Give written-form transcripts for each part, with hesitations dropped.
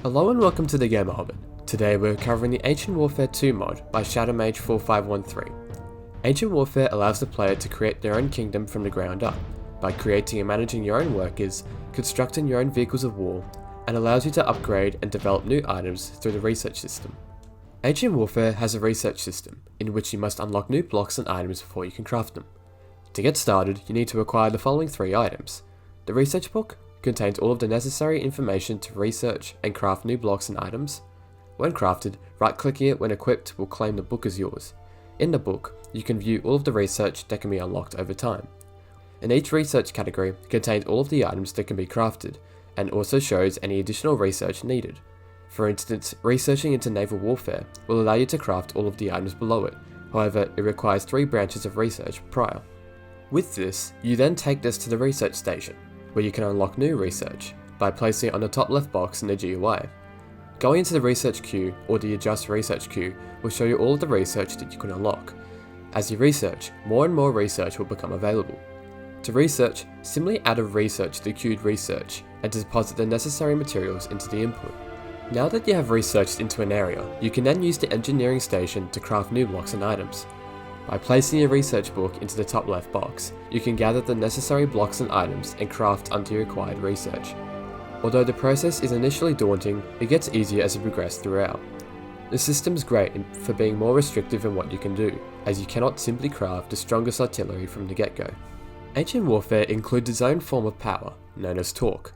Hello and welcome to the Game Orbit. Today we're covering the Ancient Warfare 2 mod by Shadowmage 4513. Ancient Warfare allows the player to create their own kingdom from the ground up, by creating and managing your own workers, constructing your own vehicles of war, and allows you to upgrade and develop new items through the research system. Ancient Warfare has a research system, in which you must unlock new blocks and items before you can craft them. To get started, you need to acquire the following 3 items. The research book contains all of the necessary information to research and craft new blocks and items. When crafted, right-clicking it when equipped will claim the book as yours. In the book, you can view all of the research that can be unlocked over time. And each research category contains all of the items that can be crafted, and also shows any additional research needed. For instance, researching into naval warfare will allow you to craft all of the items below it, however it requires 3 branches of research prior. With this, you then take this to the research station, where you can unlock new research by placing it on the top left box in the GUI. Going into the research queue or the adjust research queue will show you all of the research that you can unlock. As you research, more and more research will become available. To research, simply add a research to the queued research and deposit the necessary materials into the input. Now that you have researched into an area, you can then use the engineering station to craft new blocks and items. By placing your research book into the top left box, you can gather the necessary blocks and items and craft onto your acquired research. Although the process is initially daunting, it gets easier as you progress throughout. The system is great for being more restrictive in what you can do, as you cannot simply craft the strongest artillery from the get-go. Ancient Warfare includes its own form of power, known as torque.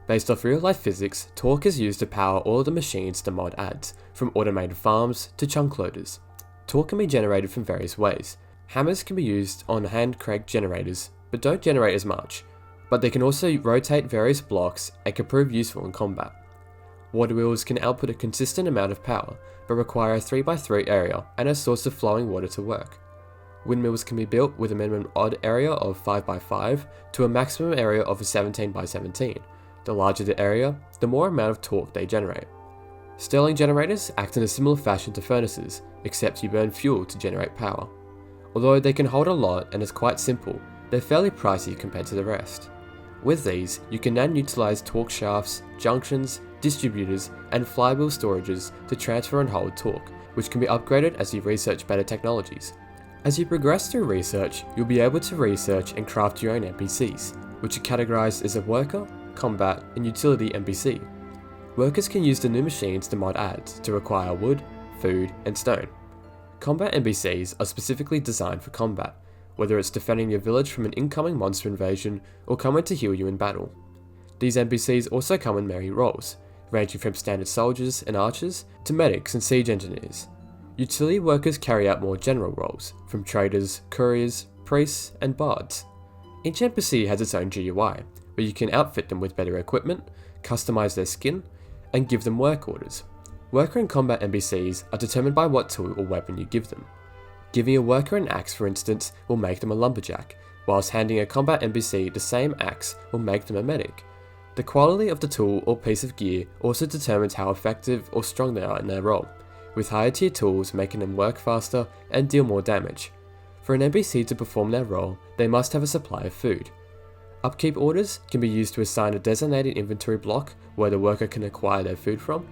Based off real-life physics, torque is used to power all of the machines the mod adds, from automated farms to chunk loaders. Torque can be generated from various ways. Hammers can be used on hand crank generators, but don't generate as much, but they can also rotate various blocks and can prove useful in combat. Water wheels can output a consistent amount of power, but require a 3x3 area and a source of flowing water to work. Windmills can be built with a minimum odd area of 5x5 to a maximum area of 17x17. The larger the area, the more amount of torque they generate. Stirling generators act in a similar fashion to furnaces, except you burn fuel to generate power. Although they can hold a lot and is quite simple, they're fairly pricey compared to the rest. With these, you can then utilize torque shafts, junctions, distributors, and flywheel storages to transfer and hold torque, which can be upgraded as you research better technologies. As you progress through research, you'll be able to research and craft your own NPCs, which are categorized as a worker, combat, and utility NPC. Workers can use the new machines the mod adds to acquire wood, food, and stone. Combat NPCs are specifically designed for combat, whether it's defending your village from an incoming monster invasion or coming to heal you in battle. These NPCs also come in many roles, ranging from standard soldiers and archers to medics and siege engineers. Utility workers carry out more general roles, from traders, couriers, priests, and bards. Each NPC has its own GUI, where you can outfit them with better equipment, customize their skin, and give them work orders. Worker and combat NPCs are determined by what tool or weapon you give them. Giving a worker an axe, for instance, will make them a lumberjack, whilst handing a combat NPC the same axe will make them a medic. The quality of the tool or piece of gear also determines how effective or strong they are in their role, with higher tier tools making them work faster and deal more damage. For an NPC to perform their role, they must have a supply of food. Upkeep orders can be used to assign a designated inventory block where the worker can acquire their food from.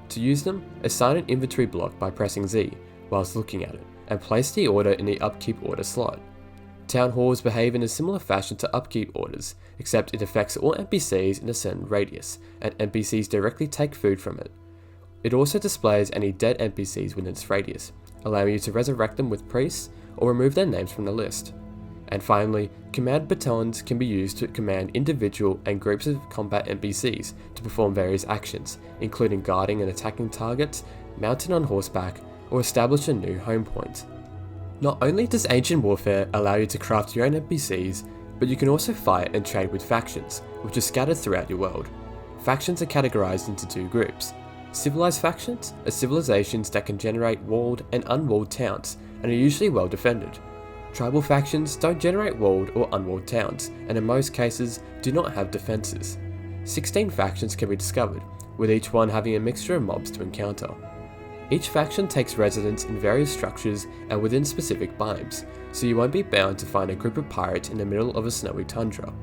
To use them, assign an inventory block by pressing Z whilst looking at it, and place the order in the upkeep order slot. Town halls behave in a similar fashion to upkeep orders, except it affects all NPCs in a certain radius, and NPCs directly take food from it. It also displays any dead NPCs within its radius, allowing you to resurrect them with priests or remove their names from the list. And finally, command batons can be used to command individual and groups of combat NPCs to perform various actions, including guarding and attacking targets, mounted on horseback, or establish a new home point. Not only does Ancient Warfare allow you to craft your own NPCs, but you can also fight and trade with factions, which are scattered throughout your world. Factions are categorized into 2 groups. Civilized factions are civilizations that can generate walled and unwalled towns, and are usually well defended. Tribal factions don't generate walled or unwalled towns, and in most cases do not have defences. 16 factions can be discovered, with each one having a mixture of mobs to encounter. Each faction takes residence in various structures and within specific biomes, so you won't be bound to find a group of pirates in the middle of a snowy tundra.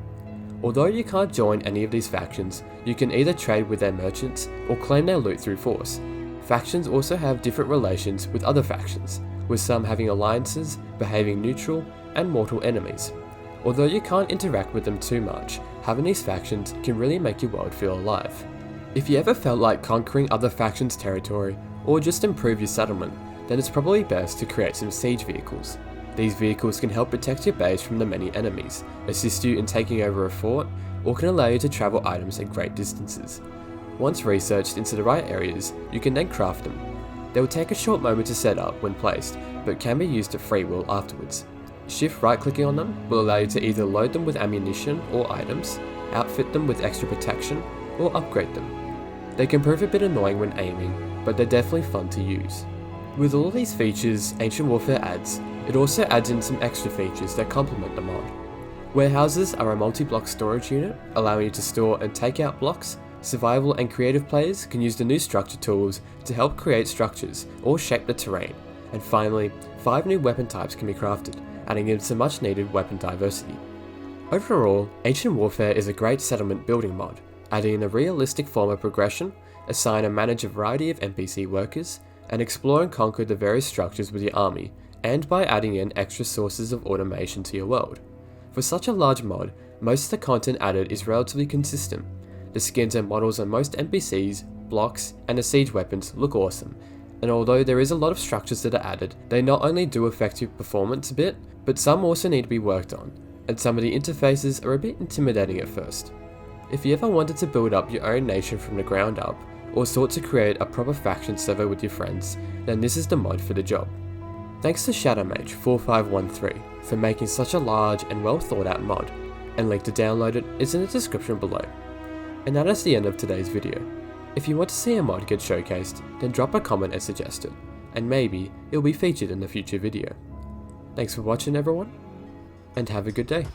Although you can't join any of these factions, you can either trade with their merchants or claim their loot through force. Factions also have different relations with other factions, with some having alliances, behaving neutral, and mortal enemies. Although you can't interact with them too much, having these factions can really make your world feel alive. If you ever felt like conquering other factions' territory, or just improve your settlement, then it's probably best to create some siege vehicles. These vehicles can help protect your base from the many enemies, assist you in taking over a fort, or can allow you to travel items at great distances. Once researched into the right areas, you can then craft them. They will take a short moment to set up when placed, but can be used at free will afterwards. Shift right clicking on them will allow you to either load them with ammunition or items, outfit them with extra protection, or upgrade them. They can prove a bit annoying when aiming, but they're definitely fun to use. With all these features Ancient Warfare adds, it also adds in some extra features that complement the mod. Warehouses are a multi-block storage unit, allowing you to store and take out blocks. Survival and creative players can use the new structure tools to help create structures or shape the terrain. And finally, 5 new weapon types can be crafted, adding in some much needed weapon diversity. Overall, Ancient Warfare is a great settlement building mod, adding in a realistic form of progression, assign and manage a variety of NPC workers, and explore and conquer the various structures with your army, and by adding in extra sources of automation to your world. For such a large mod, most of the content added is relatively consistent. The skins and models on most NPCs, blocks, and the siege weapons look awesome, and although there is a lot of structures that are added, they not only do affect your performance a bit, but some also need to be worked on, and some of the interfaces are a bit intimidating at first. If you ever wanted to build up your own nation from the ground up, or sought to create a proper faction server with your friends, then this is the mod for the job. Thanks to ShadowMage4513 for making such a large and well thought out mod, and link to download it is in the description below. And that is the end of today's video. If you want to see a mod get showcased, then drop a comment and suggest it, and maybe it'll be featured in a future video. Thanks for watching everyone, and have a good day.